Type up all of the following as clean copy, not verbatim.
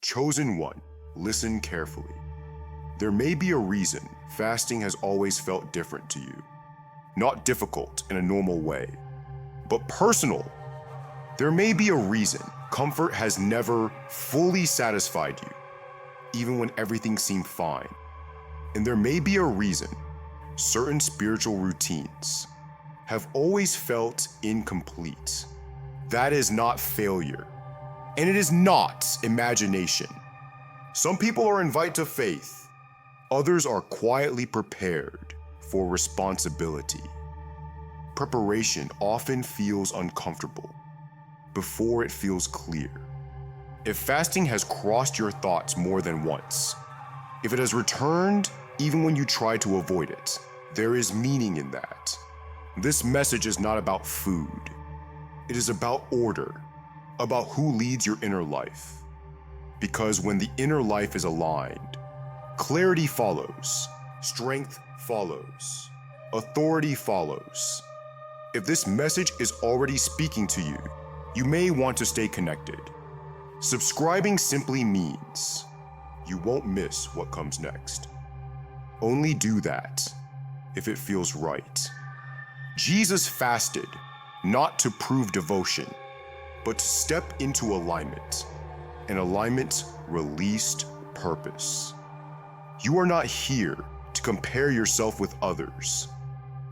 Chosen one, listen carefully. There may be a reason fasting has always felt different to you. Not difficult in a normal way, but personal. There may be a reason comfort has never fully satisfied you, even when everything seemed fine. And there may be a reason certain spiritual routines have always felt incomplete. That is not failure, and it is not imagination. Some people are invited to faith, others are quietly prepared for responsibility. Preparation often feels uncomfortable before it feels clear. If fasting has crossed your thoughts more than once, if it has returned even when you try to avoid it, there is meaning in that. This message is not about food. It is about order, about who leads your inner life. Because when the inner life is aligned, clarity follows, strength follows, authority follows. If this message is already speaking to you, you may want to stay connected. Subscribing simply means you won't miss what comes next. Only do that if it feels right. Jesus fasted not to prove devotion, but to step into alignment. And alignment released purpose. You are not here to compare yourself with others.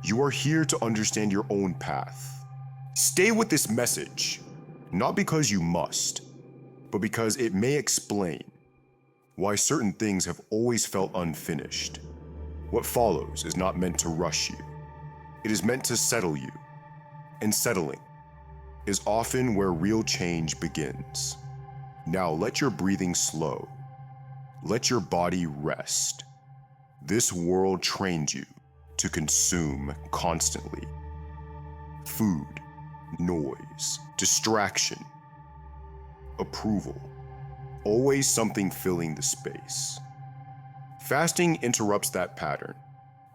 You are here to understand your own path. Stay with this message, not because you must, but because it may explain why certain things have always felt unfinished. What follows is not meant to rush you. It is meant to settle you. And settling is often where real change begins. Now let your breathing slow. Let your body rest. This world trains you to consume constantly. Food, noise, distraction, approval. Always something filling the space. Fasting interrupts that pattern.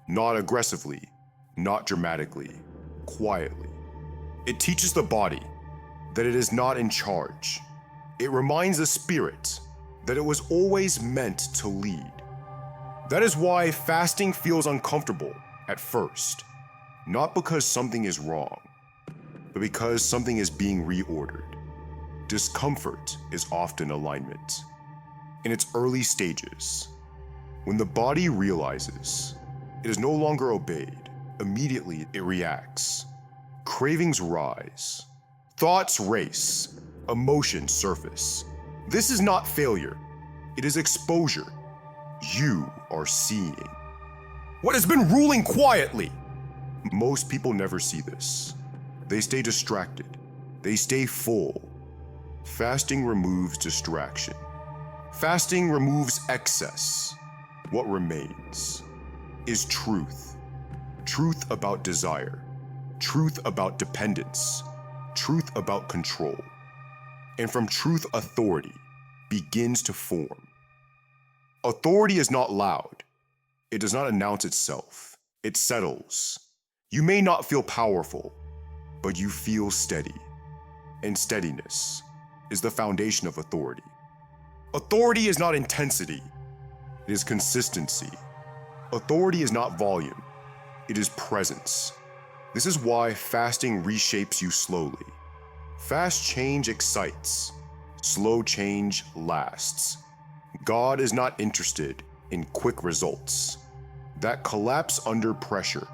Not aggressively, not dramatically, quietly. It teaches the body that it is not in charge. It reminds the spirit that it was always meant to lead. That is why fasting feels uncomfortable at first. Not because something is wrong, but because something is being reordered. Discomfort is often alignment. In its early stages, when the body realizes it is no longer obeyed, immediately it reacts. Cravings rise, thoughts race, emotions surface. This is not failure, it is exposure. You are seeing what has been ruling quietly. Most people never see this. They stay distracted, they stay full. Fasting removes distraction. Fasting removes excess. What remains is truth. Truth about desire. Truth about dependence. Truth about control. And from truth, authority begins to form. Authority is not loud. It does not announce itself. It settles. You may not feel powerful, but you feel steady. And steadiness is the foundation of authority. Authority is not intensity. It is consistency. Authority is not volume. It is presence. This is why fasting reshapes you slowly. Fast change excites. Slow change lasts. God is not interested in quick results that collapse under pressure.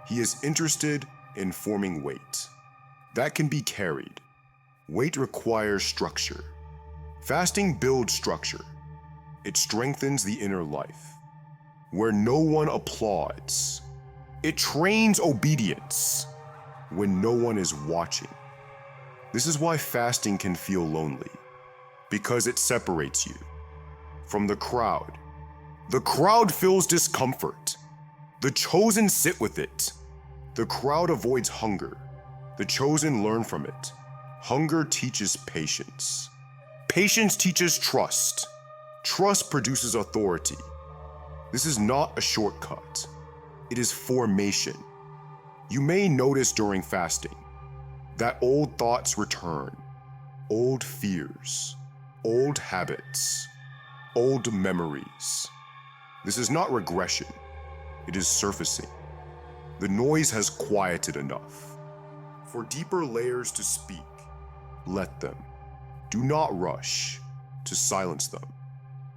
He is interested in forming weight that can be carried. Weight requires structure. Fasting builds structure. It strengthens the inner life, where no one applauds. It trains obedience when no one is watching. This is why fasting can feel lonely, because it separates you from the crowd. The crowd feels discomfort. The chosen sit with it. The crowd avoids hunger. The chosen learn from it. Hunger teaches patience. Patience teaches trust. Trust produces authority. This is not a shortcut. It is formation. You may notice during fasting that old thoughts return, old fears, old habits, old memories. This is not regression, it is surfacing. The noise has quieted enough. For deeper layers to speak, let them. Do not rush to silence them.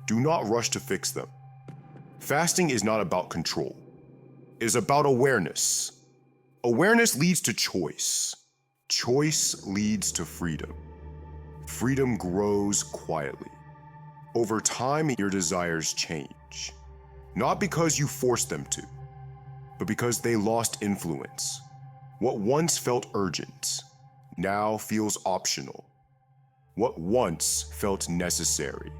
Do not rush to fix them. Fasting is not about control. It is about awareness. Awareness leads to choice. Choice leads to freedom. Freedom grows quietly. Over time, your desires change. Not because you forced them to, but because they lost influence. What once felt urgent now feels optional. What once felt necessary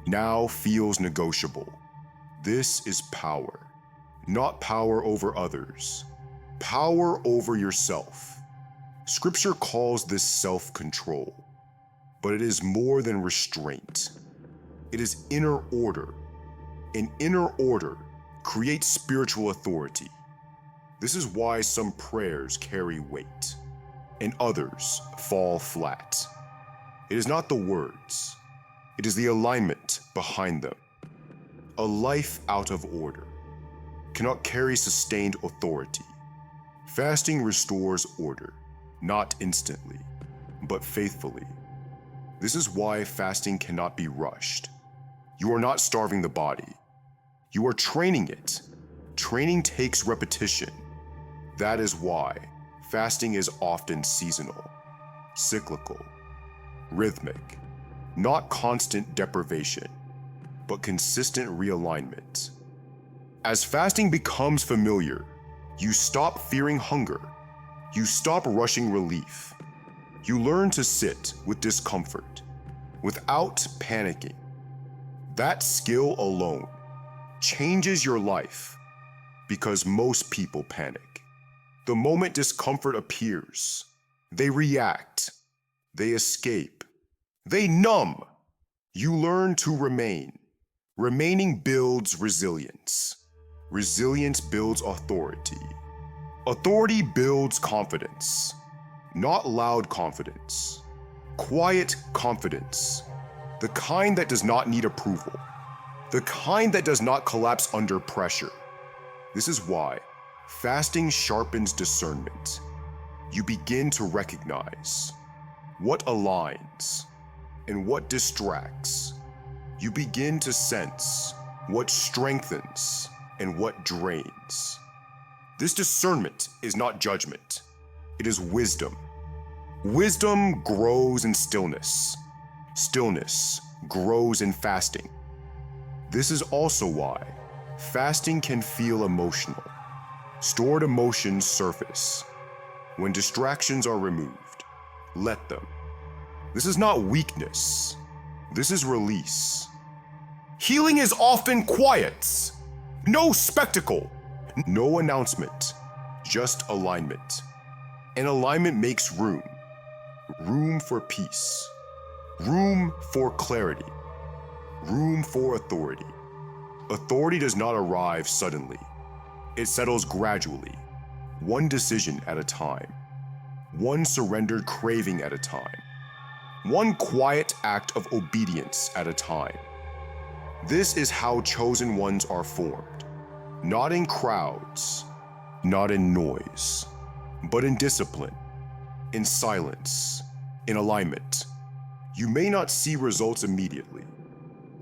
now feels negotiable. This is power. Not power over others, power over yourself. Scripture calls this self-control, but it is more than restraint. It is inner order. An inner order creates spiritual authority. This is why some prayers carry weight and others fall flat. It is not the words, it is the alignment behind them. A life out of order cannot carry sustained authority. Fasting restores order, not instantly, but faithfully. This is why fasting cannot be rushed. You are not starving the body. You are training it. Training takes repetition. That is why fasting is often seasonal, cyclical, rhythmic, not constant deprivation, but consistent realignment. As fasting becomes familiar, you stop fearing hunger. You stop rushing relief. You learn to sit with discomfort without panicking. That skill alone changes your life because most people panic. The moment discomfort appears, they react, they escape, they numb. You learn to remain. Remaining builds resilience. Resilience builds authority. Authority builds confidence. Not loud confidence. Quiet confidence. The kind that does not need approval. The kind that does not collapse under pressure. This is why fasting sharpens discernment. You begin to recognize what aligns and what distracts. You begin to sense what strengthens and what drains. This discernment is not judgment, it is wisdom. Wisdom grows in stillness. Stillness grows in fasting. This is also why fasting can feel emotional. Stored emotions surface. When distractions are removed, let them. This is not weakness. This is release. Healing is often quiet. No spectacle. No announcement. Just alignment. And alignment makes room. Room for peace. Room for clarity. Room for authority. Authority does not arrive suddenly. It settles gradually, one decision at a time, one surrendered craving at a time, one quiet act of obedience at a time. This is how chosen ones are formed, not in crowds, not in noise, but in discipline, in silence, in alignment. You may not see results immediately,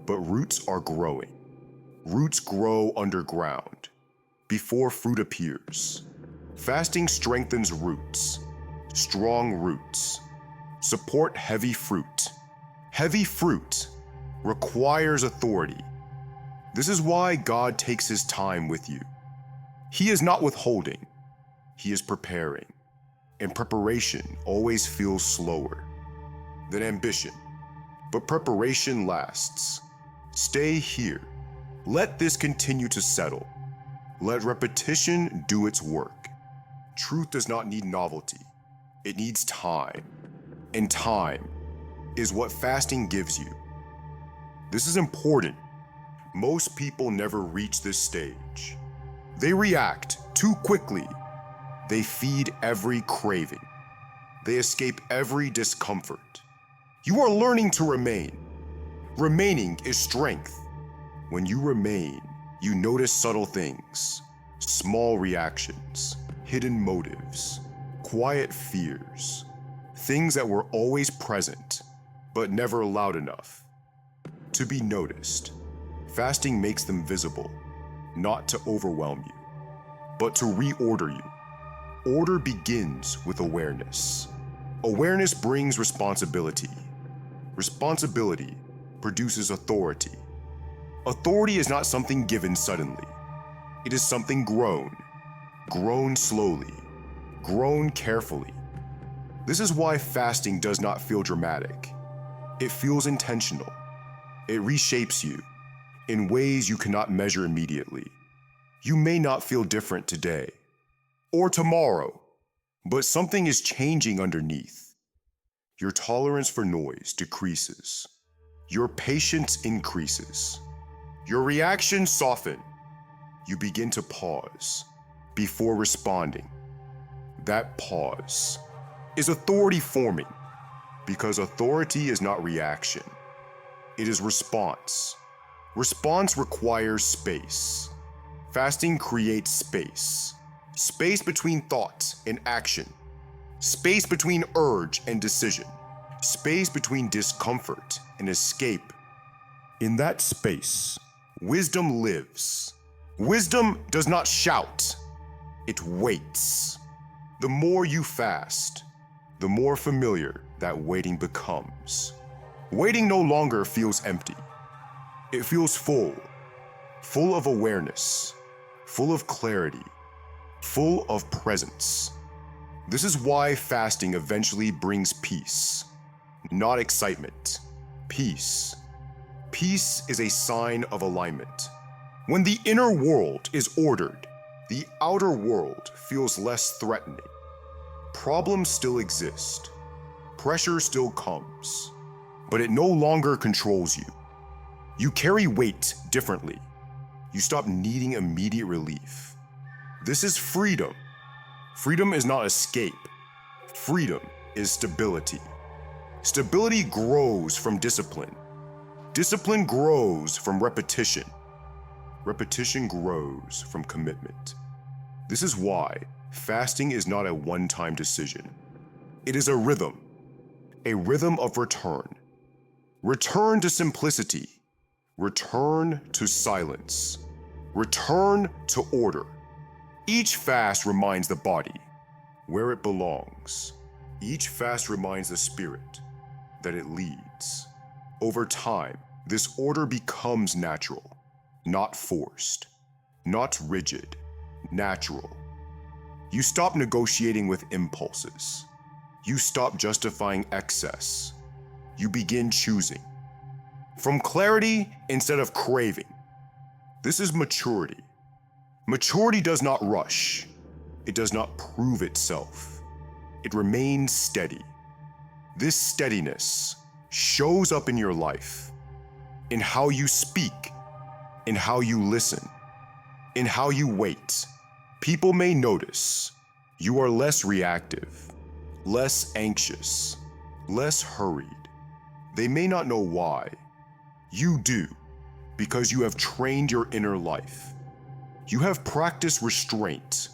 but roots are growing. Roots grow underground, before fruit appears. Fasting strengthens roots, strong roots. Support heavy fruit. Heavy fruit requires authority. This is why God takes his time with you. He is not withholding, he is preparing. And preparation always feels slower than ambition, but preparation lasts. Stay here. Let this continue to settle. Let repetition do its work. Truth does not need novelty. It needs time. And time is what fasting gives you. This is important. Most people never reach this stage. They react too quickly. They feed every craving. They escape every discomfort. You are learning to remain. Remaining is strength. When you remain, you notice subtle things, small reactions, hidden motives, quiet fears, things that were always present, but never loud enough to be noticed. Fasting makes them visible, not to overwhelm you, but to reorder you. Order begins with awareness. Awareness brings responsibility. Responsibility produces authority. Authority is not something given suddenly. It is something grown slowly, grown carefully. This is why fasting does not feel dramatic. It feels intentional. It reshapes you in ways you cannot measure immediately. You may not feel different today or tomorrow, but something is changing underneath. Your tolerance for noise decreases. Your patience increases. Your reactions soften. You begin to pause before responding. That pause is authority forming, because authority is not reaction. It is response. Response requires space. Fasting creates space. Space between thought and action. Space between urge and decision. Space between discomfort and escape. In that space, wisdom lives. Wisdom does not shout. It waits. The more you fast, the more familiar that waiting becomes. Waiting no longer feels empty. It feels full of awareness, full of clarity, full of presence. This is why fasting eventually brings peace, not excitement. Peace. Peace is a sign of alignment. When the inner world is ordered, the outer world feels less threatening. Problems still exist. Pressure still comes, but it no longer controls you. You carry weight differently. You stop needing immediate relief. This is freedom. Freedom is not escape. Freedom is stability. Stability grows from discipline. Discipline grows from repetition. Repetition grows from commitment. This is why fasting is not a one-time decision. It is a rhythm of return. Return to simplicity. Return to silence. Return to order. Each fast reminds the body where it belongs. Each fast reminds the spirit that it leads. Over time, this order becomes natural, not forced, not rigid, natural. You stop negotiating with impulses. You stop justifying excess. You begin choosing. From clarity instead of craving. This is maturity. Maturity does not rush. It does not prove itself. It remains steady. This steadiness shows up in your life, in how you speak, in how you listen, in how you wait. People may notice you are less reactive, less anxious, less hurried. They may not know why. You do, because you have trained your inner life. You have practiced restraint,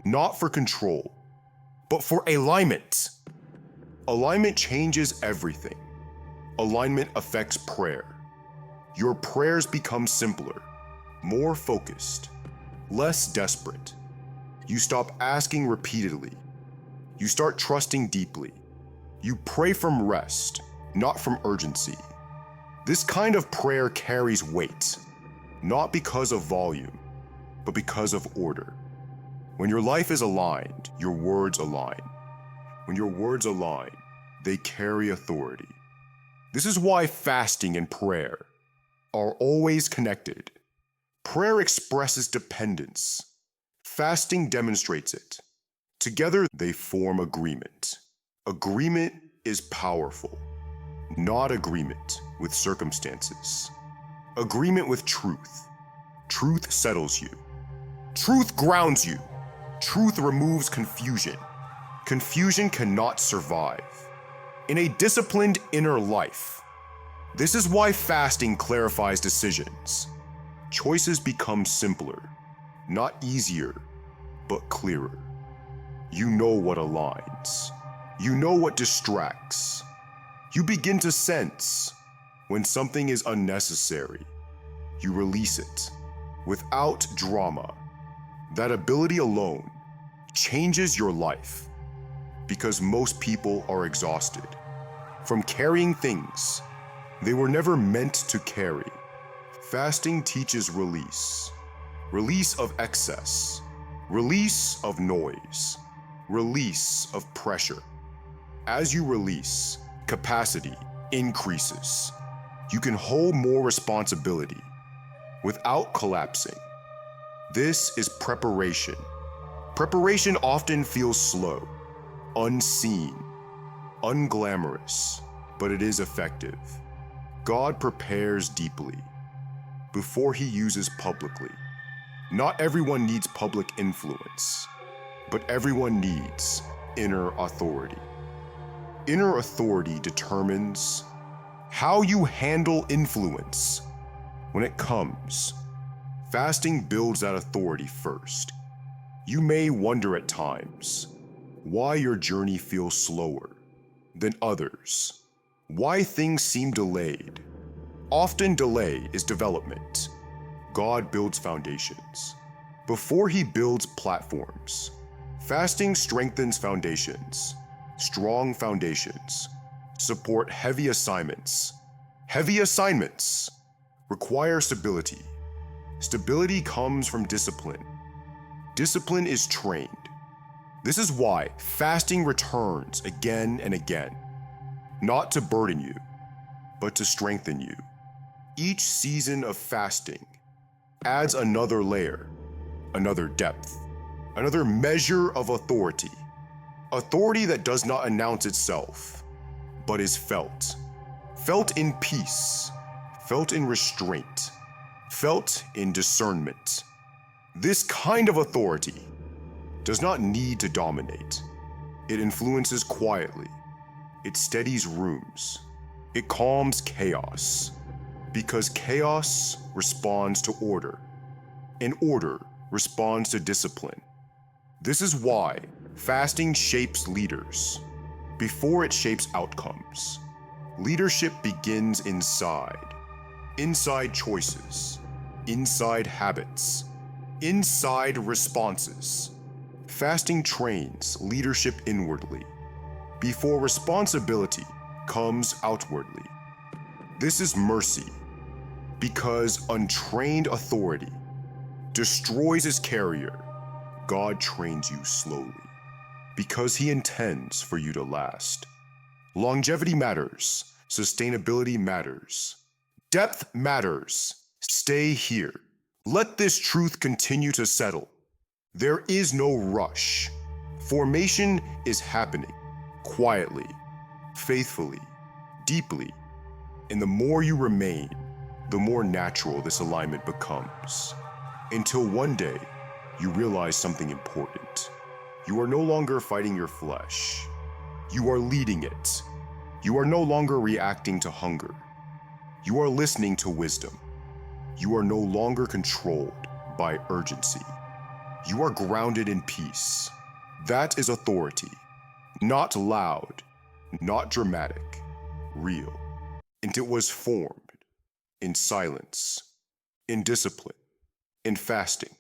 not for control, but for alignment. Alignment changes everything. Alignment affects prayer. Your prayers become simpler, more focused, less desperate. You stop asking repeatedly. You start trusting deeply. You pray from rest, not from urgency. This kind of prayer carries weight, not because of volume, but because of order. When your life is aligned, your words align. When your words align, they carry authority. This is why fasting and prayer are always connected. Prayer expresses dependence. Fasting demonstrates it. Together, they form agreement. Agreement is powerful, not agreement with circumstances. Agreement with truth. Truth settles you. Truth grounds you. Truth removes confusion. Confusion cannot survive. In a disciplined inner life, This is why fasting clarifies decisions. Choices become simpler, not easier, but clearer. You know what aligns. You know what distracts. You begin to sense when something is unnecessary. You release it without drama. That ability alone changes your life because most people are exhausted from carrying things they were never meant to carry. Fasting teaches release. Release of excess. Release of noise. Release of pressure. As you release, capacity increases. You can hold more responsibility without collapsing. This is preparation. Preparation often feels slow, unseen, unglamorous, but it is effective. God prepares deeply before he uses publicly. Not everyone needs public influence, but everyone needs inner authority. Inner authority determines how you handle influence when it comes. Fasting builds that authority first. You may wonder at times why your journey feels slower than others, why things seem delayed. Often delay is development. God builds foundations before he builds platforms. Fasting strengthens foundations. Strong foundations support heavy assignments. Heavy assignments require stability. Stability comes from discipline. Discipline is trained. This is why fasting returns again and again, not to burden you, but to strengthen you. Each season of fasting adds another layer, another depth, another measure of authority. Authority that does not announce itself, but is felt. Felt in peace, felt in restraint, felt in discernment. This kind of authority does not need to dominate. It influences quietly. It steadies rooms. It calms chaos. Because chaos responds to order, and order responds to discipline. This is why fasting shapes leaders before it shapes outcomes. Leadership begins inside. Inside choices, inside habits, inside responses. Fasting trains leadership inwardly before responsibility comes outwardly. This is mercy, because untrained authority destroys its carrier. God trains you slowly because he intends for you to last. Longevity matters. Sustainability matters. Depth matters. Stay here. Let this truth continue to settle. There is no rush. Formation is happening quietly, faithfully, deeply. And the more you remain, the more natural this alignment becomes. Until one day, you realize something important. You are no longer fighting your flesh. You are leading it. You are no longer reacting to hunger. You are listening to wisdom. You are no longer controlled by urgency. You are grounded in peace. That is authority. Not loud, not dramatic, real. And it was formed in silence, in discipline, in fasting.